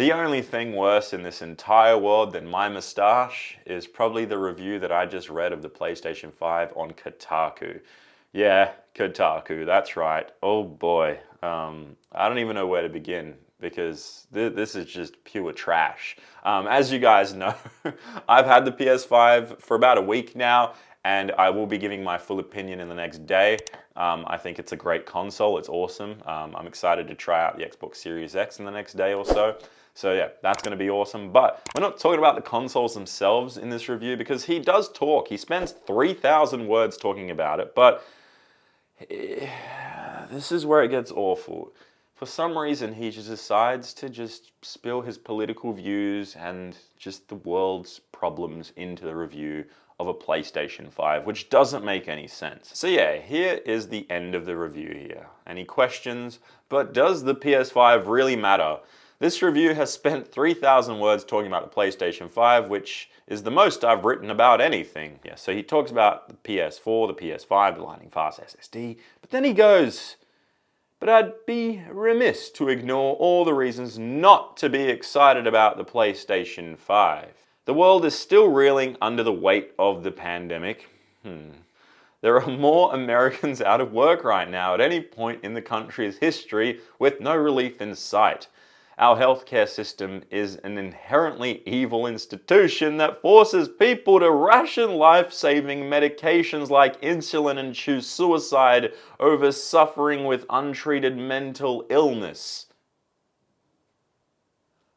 The only thing worse in this entire world than my moustache is probably the review that I just read of the PlayStation 5 on Kotaku. Yeah, Kotaku, that's right. Oh boy. I don't even know where to begin because this is just pure trash. As you guys know, I've had the PS5 for about a week now, and I will be giving my full opinion in the next day. I think it's a great console. It's awesome. I'm excited to try out the Xbox Series X in the next day or so. So yeah, that's going to be awesome. But we're not talking about the consoles themselves in this review because he does talk. He spends 3,000 words talking about it, but this is where it gets awful. For some reason, he just decides to just spill his political views and just the world's problems into the review of a PlayStation 5, which doesn't make any sense. So yeah, here is the end of the review here. Any questions? But does the PS5 really matter? This review has spent 3,000 words talking about the PlayStation 5, which is the most I've written about anything. Yeah, so he talks about the PS4, the PS5, the lightning fast SSD, but then he goes, but I'd be remiss to ignore all the reasons not to be excited about the PlayStation 5. The world is still reeling under the weight of the pandemic. There are more Americans out of work right now at any point in the country's history with no relief in sight. Our healthcare system is an inherently evil institution that forces people to ration life-saving medications like insulin and choose suicide over suffering with untreated mental illness.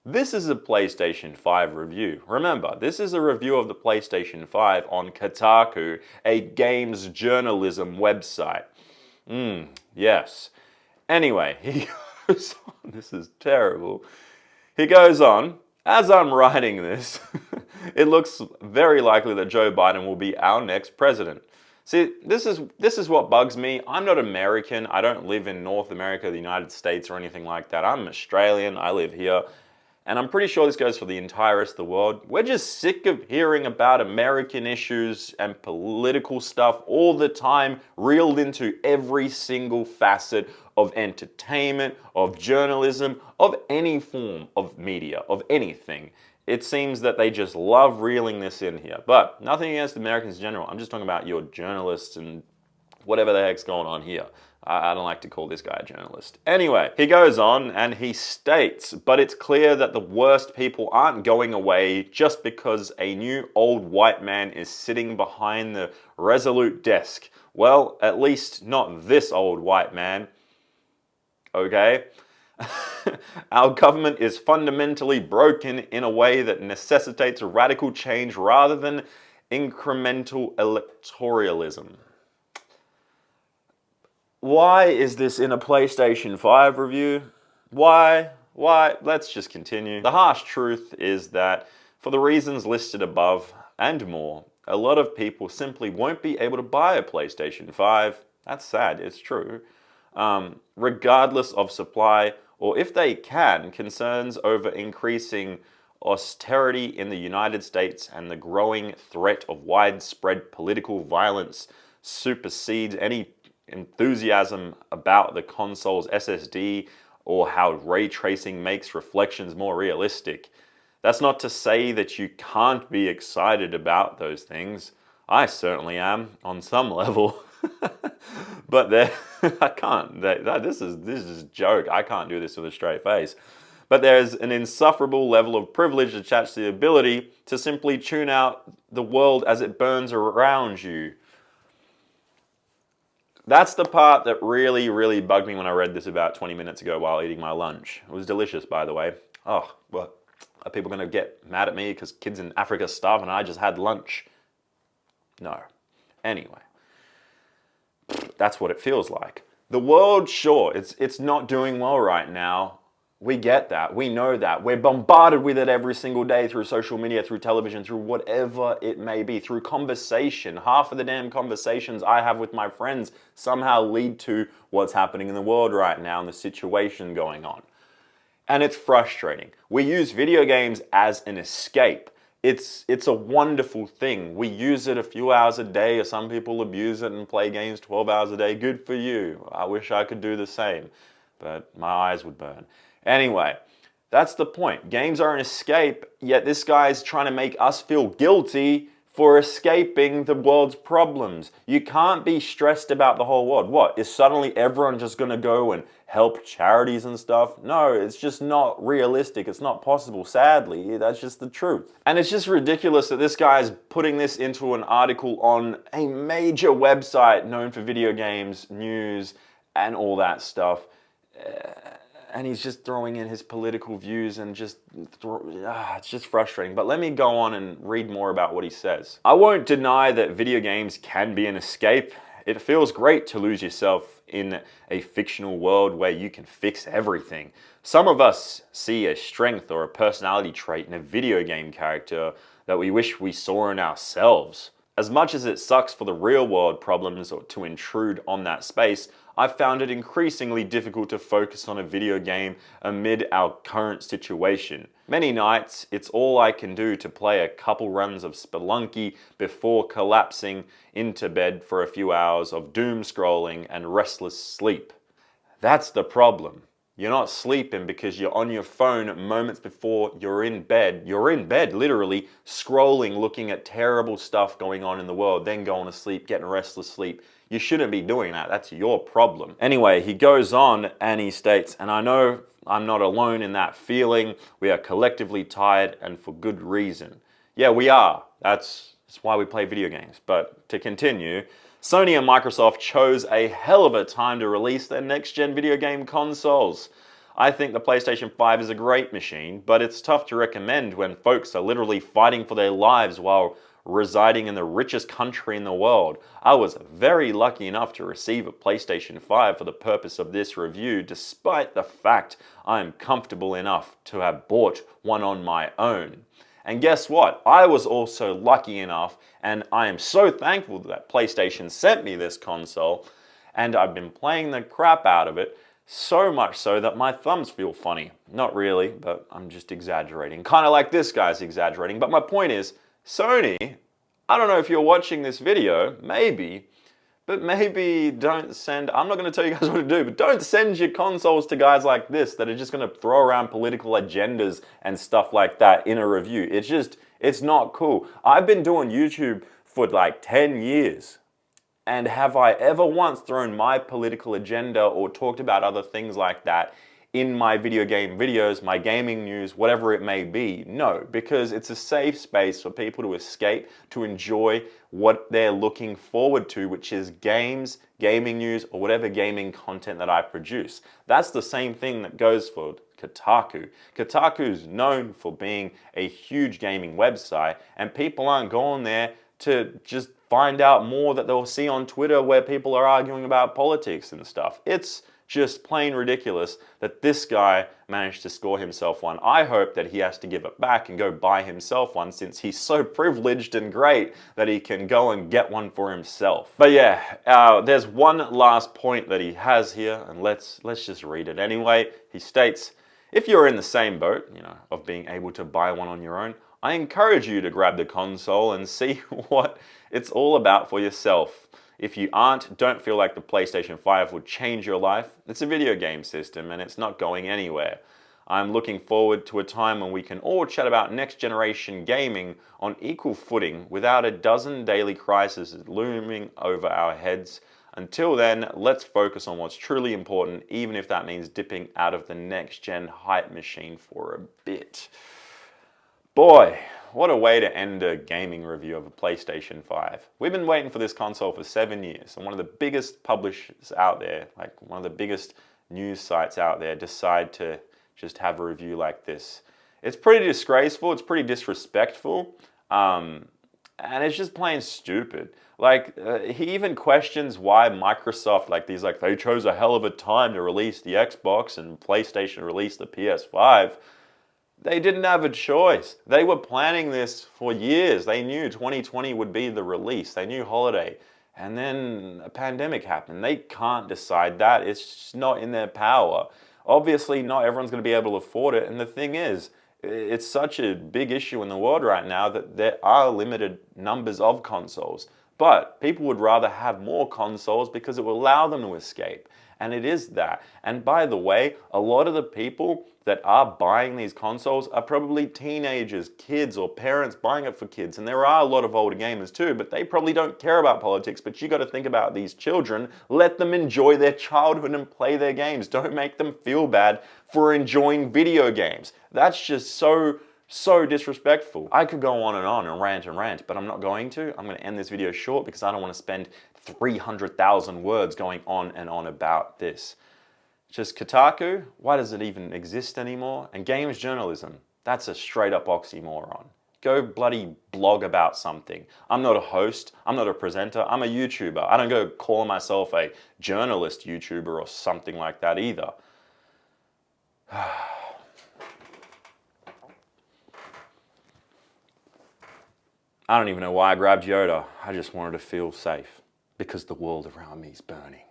This is a PlayStation 5 review. Remember, this is a review of the PlayStation 5 on Kotaku, a games journalism website. Yes. Anyway, he goes on. This is terrible. He goes on, as I'm writing this, it looks very likely that Joe Biden will be our next president. See, this is what bugs me. I'm not American. I don't live in North America, the United States, or anything like that. I'm Australian. I live here. And I'm pretty sure this goes for the entire rest of the world. We're just sick of hearing about American issues and political stuff all the time, reeled into every single facet of entertainment, of journalism, of any form of media, of anything. It seems that they just love reeling this in here. But nothing against Americans in general. I'm just talking about your journalists and whatever the heck's going on here. I don't like to call this guy a journalist. Anyway, he goes on and he states, but it's clear that the worst people aren't going away just because a new old white man is sitting behind the resolute desk. Well, at least not this old white man. Okay? Our government is fundamentally broken in a way that necessitates radical change rather than incremental electoralism. Why is this in a PlayStation 5 review? Why? Let's just continue. The harsh truth is that for the reasons listed above and more, a lot of people simply won't be able to buy a PlayStation 5. That's sad, it's true. Regardless of supply, or if they can, concerns over increasing austerity in the United States and the growing threat of widespread political violence supersedes any enthusiasm about the console's SSD or how ray tracing makes reflections more realistic. That's not to say that you can't be excited about those things. I certainly am, on some level. But I can't. This is a joke. I can't do this with a straight face. But there's an insufferable level of privilege attached to the ability to simply tune out the world as it burns around you. That's the part that really, really bugged me when I read this about 20 minutes ago while eating my lunch. It was delicious, by the way. Oh, well, are people going to get mad at me because kids in Africa starve and I just had lunch? No. Anyway, that's what it feels like. The world, sure, it's not doing well right now. We get that. We know that. We're bombarded with it every single day through social media, through television, through whatever it may be, through conversation. Half of the damn conversations I have with my friends somehow lead to what's happening in the world right now and the situation going on. And it's frustrating. We use video games as an escape. It's a wonderful thing. We use it a few hours a day, or some people abuse it and play games 12 hours a day. Good for you. I wish I could do the same, but my eyes would burn. Anyway, That's the point. Games are an escape, yet this guy's trying to make us feel guilty for escaping the world's problems. You can't be stressed about the whole world. What? Is suddenly everyone just going to go and help charities and stuff? No, it's just not realistic. It's not possible, sadly. That's just the truth. And it's just ridiculous that this guy's putting this into an article on a major website known for video games, news, and all that stuff. And he's just throwing in his political views and it's just frustrating. But let me go on and read more about what he says. I won't deny that video games can be an escape. It feels great to lose yourself in a fictional world where you can fix everything. Some of us see a strength or a personality trait in a video game character that we wish we saw in ourselves. As much as it sucks for the real world problems or to intrude on that space, I've found it increasingly difficult to focus on a video game amid our current situation. Many nights, it's all I can do to play a couple runs of Spelunky before collapsing into bed for a few hours of doom scrolling and restless sleep. That's the problem. You're not sleeping because you're on your phone moments before you're in bed. You're in bed, literally, scrolling, looking at terrible stuff going on in the world, then going to sleep, getting restless sleep. You shouldn't be doing that. That's your problem. Anyway, he goes on and he states, and I know I'm not alone in that feeling. We are collectively tired and for good reason. Yeah, we are. That's why we play video games. But to continue, Sony and Microsoft chose a hell of a time to release their next-gen video game consoles. I think the PlayStation 5 is a great machine, but it's tough to recommend when folks are literally fighting for their lives while residing in the richest country in the world. I was very lucky enough to receive a PlayStation 5 for the purpose of this review, despite the fact I'm comfortable enough to have bought one on my own. And guess what? I was also lucky enough, and I am so thankful that PlayStation sent me this console, and I've been playing the crap out of it, so much so that my thumbs feel funny. Not really, but I'm just exaggerating. Kind of like this guy's exaggerating, but my point is, Sony, I don't know if you're watching this video, maybe, but maybe don't send, I'm not going to tell you guys what to do, but don't send your consoles to guys like this that are just going to throw around political agendas and stuff like that in a review. It's not cool. I've been doing YouTube for like 10 years. And have I ever once thrown my political agenda or talked about other things like that in my video game videos, my gaming news, whatever it may be? No, because it's a safe space for people to escape, to enjoy what they're looking forward to, which is games, gaming news, or whatever gaming content that I produce. That's the same thing that goes for Kotaku. Kotaku's known for being a huge gaming website, and people aren't going there to just find out more that they'll see on Twitter where people are arguing about politics and stuff. It's just plain ridiculous that this guy managed to score himself one. I hope that he has to give it back and go buy himself one, since he's so privileged and great that he can go and get one for himself. But yeah, there's one last point that he has here, and let's just read it anyway. He states, if you're in the same boat, of being able to buy one on your own, I encourage you to grab the console and see what it's all about for yourself. If you aren't, don't feel like the PlayStation 5 would change your life. It's a video game system and it's not going anywhere. I'm looking forward to a time when we can all chat about next generation gaming on equal footing without a dozen daily crises looming over our heads. Until then, let's focus on what's truly important, even if that means dipping out of the next gen hype machine for a bit. Boy, what a way to end a gaming review of a PlayStation 5. We've been waiting for this console for 7 years, and one of the biggest publishers out there, like one of the biggest news sites out there, decide to just have a review like this. It's pretty disgraceful, it's pretty disrespectful, and it's just plain stupid. He even questions why Microsoft, they chose a hell of a time to release the Xbox and PlayStation released the PS5. They didn't have a choice. They were planning this for years. They knew 2020 would be the release. They knew holiday. And then a pandemic happened. They can't decide that. It's just not in their power. Obviously, not everyone's going to be able to afford it. And the thing is, it's such a big issue in the world right now that there are limited numbers of consoles. But people would rather have more consoles because it will allow them to escape. And it is that. And by the way, a lot of the people that are buying these consoles are probably teenagers, kids, or parents buying it for kids. And there are a lot of older gamers too, but they probably don't care about politics. But you got to think about these children. Let them enjoy their childhood and play their games. Don't make them feel bad for enjoying video games. That's just so disrespectful. I could go on and rant, but I'm not going to. I'm going to end this video short because I don't want to spend 300,000 words going on and on about this. Just Kotaku, why does it even exist anymore? And games journalism, that's a straight up oxymoron. Go bloody blog about something. I'm not a host, I'm not a presenter, I'm a YouTuber. I don't go call myself a journalist YouTuber or something like that either. I don't even know why I grabbed Yoda. I just wanted to feel safe because the world around me is burning.